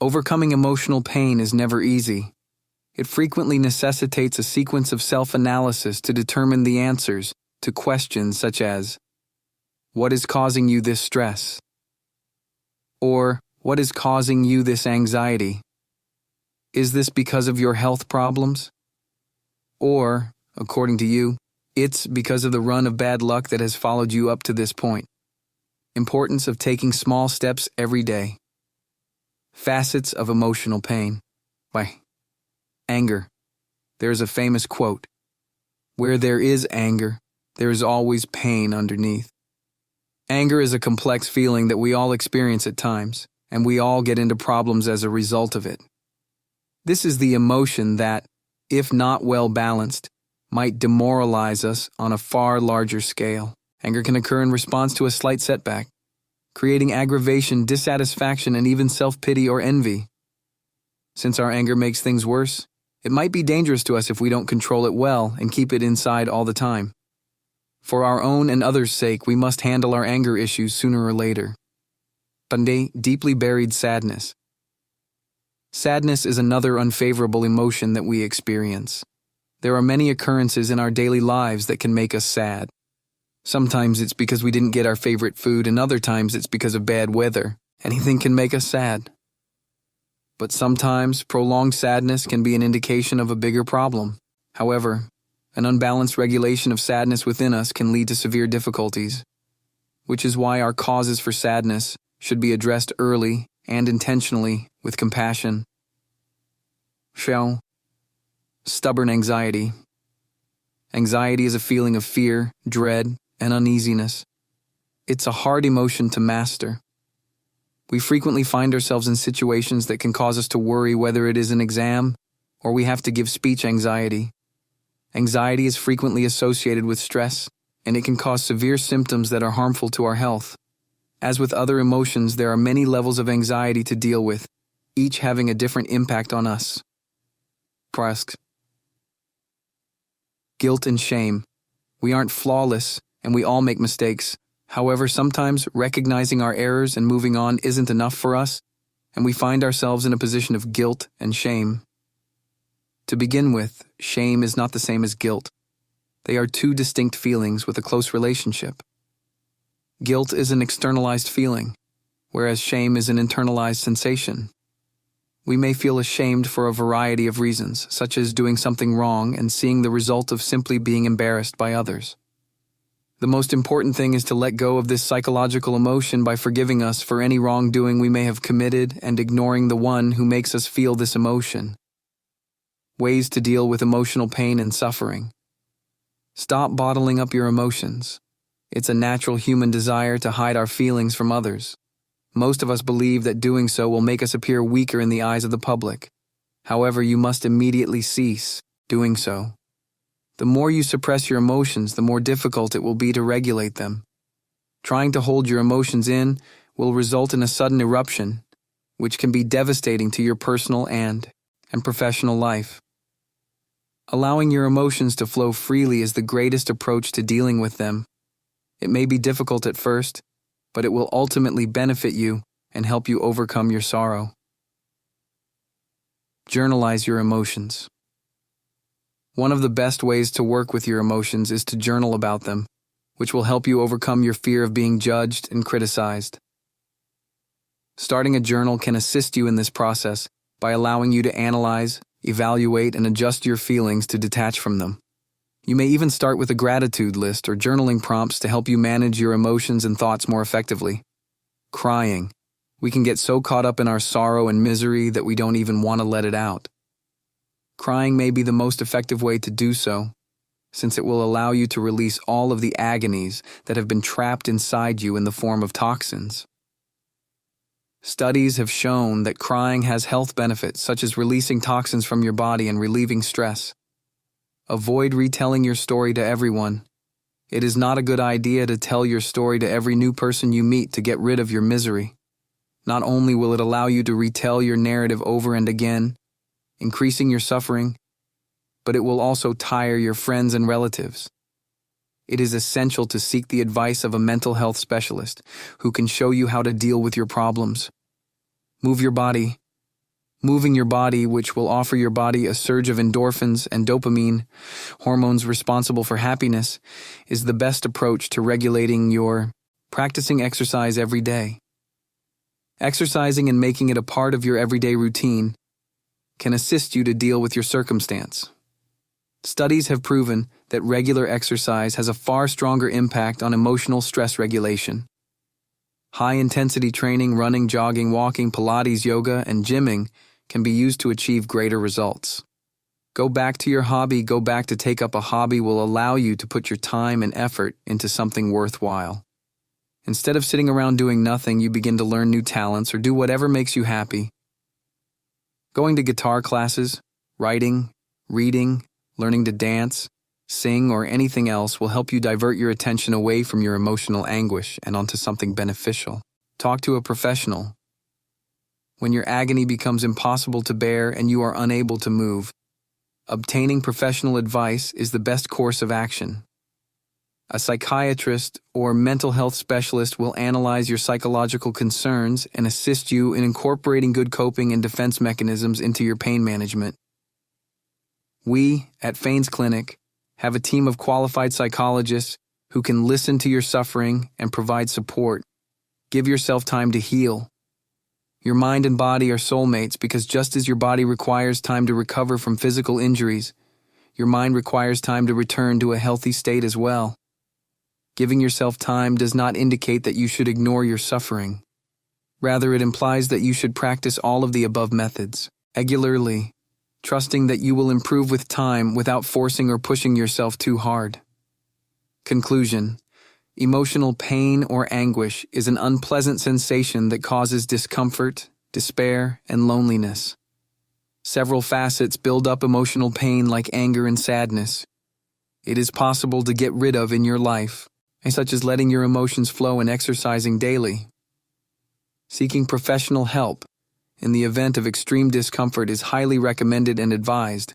Overcoming emotional pain is never easy. It frequently necessitates a sequence of self-analysis to determine the answers to questions such as, what is causing you this stress? Or, what is causing you this anxiety? Is this because of your health problems? Or, according to you, it's because of the run of bad luck that has followed you up to this point. Importance of taking small steps every day. Facets of emotional pain. By anger. There is a famous quote, "Where there is anger, there is always pain underneath." Anger is a complex feeling that we all experience at times, and we all get into problems as a result of it. This is the emotion that, if not well balanced, might demoralize us on a far larger scale. Anger can occur in response to a slight setback, creating aggravation, dissatisfaction, and even self-pity or envy. Since our anger makes things worse, it might be dangerous to us if we don't control it well and keep it inside all the time. For our own and others' sake, we must handle our anger issues sooner or later. Deeply buried sadness. Sadness is another unfavorable emotion that we experience. There are many occurrences in our daily lives that can make us sad. Sometimes it's because we didn't get our favorite food, and other times it's because of bad weather. Anything can make us sad. But sometimes prolonged sadness can be an indication of a bigger problem. However, an unbalanced regulation of sadness within us can lead to severe difficulties, which is why our causes for sadness should be addressed early and intentionally with compassion. Stubborn anxiety. Anxiety is a feeling of fear, dread, and uneasiness. It's a hard emotion to master. We frequently find ourselves in situations that can cause us to worry, whether it is an exam or we have to give speech anxiety. Anxiety is frequently associated with stress, and it can cause severe symptoms that are harmful to our health. As with other emotions, there are many levels of anxiety to deal with, each having a different impact on us. Guilt and shame. We aren't flawless, and we all make mistakes. However, sometimes recognizing our errors and moving on isn't enough for us, and we find ourselves in a position of guilt and shame. To begin with, shame is not the same as guilt. They are two distinct feelings with a close relationship. Guilt is an externalized feeling, whereas shame is an internalized sensation. We may feel ashamed for a variety of reasons, such as doing something wrong and seeing the result of simply being embarrassed by others. The most important thing is to let go of this psychological emotion by forgiving us for any wrongdoing we may have committed and ignoring the one who makes us feel this emotion. Ways to deal with emotional pain and suffering. Stop bottling up your emotions. It's a natural human desire to hide our feelings from others. Most of us believe that doing so will make us appear weaker in the eyes of the public. However, you must immediately cease doing so. The more you suppress your emotions, the more difficult it will be to regulate them. Trying to hold your emotions in will result in a sudden eruption, which can be devastating to your personal and professional life. Allowing your emotions to flow freely is the greatest approach to dealing with them. It may be difficult at first, but it will ultimately benefit you and help you overcome your sorrow. Journalize your emotions. One of the best ways to work with your emotions is to journal about them, which will help you overcome your fear of being judged and criticized. Starting a journal can assist you in this process by allowing you to analyze, evaluate, and adjust your feelings to detach from them. You may even start with a gratitude list or journaling prompts to help you manage your emotions and thoughts more effectively. Crying. We can get so caught up in our sorrow and misery that we don't even want to let it out. Crying may be the most effective way to do so, since it will allow you to release all of the agonies that have been trapped inside you in the form of toxins. Studies have shown that crying has health benefits such as releasing toxins from your body and relieving stress. Avoid retelling your story to everyone. It is not a good idea to tell your story to every new person you meet to get rid of your misery. Not only will it allow you to retell your narrative over and again, increasing your suffering, but it will also tire your friends and relatives. It is essential to seek the advice of a mental health specialist who can show you how to deal with your problems. Move your body. Moving your body, which will offer your body a surge of endorphins and dopamine, hormones responsible for happiness, is the best approach to regulating your practicing exercise every day. Exercising and making it a part of your everyday routine can assist you to deal with your circumstance. Studies have proven that regular exercise has a far stronger impact on emotional stress regulation. High-intensity training, running, jogging, walking, Pilates, yoga, and gymming can be used to achieve greater results. Go back to your hobby. Go back to take up a hobby will allow you to put your time and effort into something worthwhile. Instead of sitting around doing nothing, you begin to learn new talents or do whatever makes you happy. Going to guitar classes, writing, reading, learning to dance, sing, or anything else will help you divert your attention away from your emotional anguish and onto something beneficial. Talk to a professional. When your agony becomes impossible to bear and you are unable to move, obtaining professional advice is the best course of action. A psychiatrist or mental health specialist will analyze your psychological concerns and assist you in incorporating good coping and defense mechanisms into your pain management. We, at Fain's Clinic, have a team of qualified psychologists who can listen to your suffering and provide support. Give yourself time to heal. Your mind and body are soulmates because just as your body requires time to recover from physical injuries, your mind requires time to return to a healthy state as well. Giving yourself time does not indicate that you should ignore your suffering. Rather, it implies that you should practice all of the above methods regularly, trusting that you will improve with time without forcing or pushing yourself too hard. Conclusion: emotional pain or anguish is an unpleasant sensation that causes discomfort, despair, and loneliness. Several facets build up emotional pain like anger and sadness. It is possible to get rid of in your life, such as letting your emotions flow and exercising daily. Seeking professional help in the event of extreme discomfort is highly recommended and advised.